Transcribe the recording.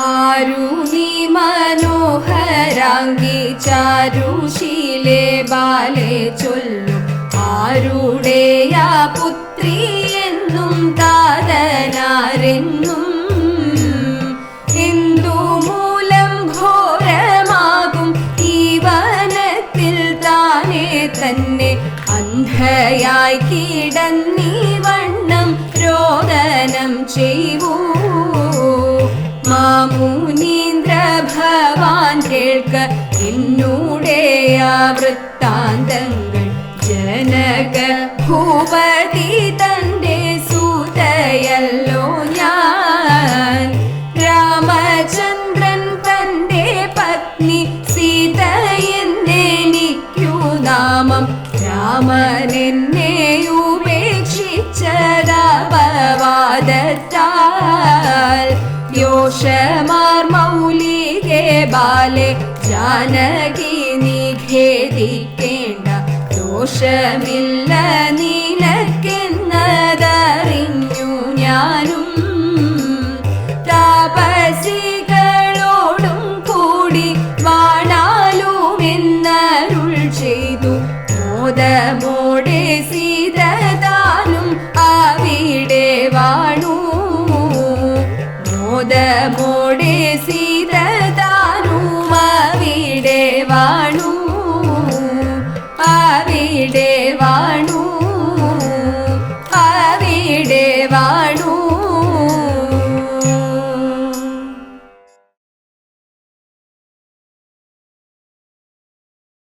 ആരു നീ മനോഹരാംഗി ചാരുശീലേ ബാലെ ചൊല്ലു ആരുടെയാ പുത്രി എന്നും താതനാരെന്നും എന്തു മൂലം ഘോരമാകും ഈ വനത്തിൽ താനേ തന്നെ അന്ധയായി കിടന്നീ വണ്ണം രോദനം ചെയ്യൂ മാമുനീന്ദ്ര ഭവാൻ കേൾക്ക എന്നൂടെ വൃത്താന്തങ്ങൾ ജനക ഭൂപതി തന്റെ സൂതയല്ലോ ഞാൻ രാമചന്ദ്രൻ തന്റെ പത്നി സീത എന്നെനിക്കു നാമം രാമനെന്നെ ഉപേക്ഷിച്ചതപവാദത്താൽ യോഷമാർ മൗലികെ ബാലെ ജാനകി നിഖേദിക്കേണ്ട ദോഷമില്ല നിനക്കെന്നതറിഞ്ഞു ഞാനും താപസികളോടും കൂടി വാണാലുമെന്നരുൾ ചെയ്തു മോദമോടെ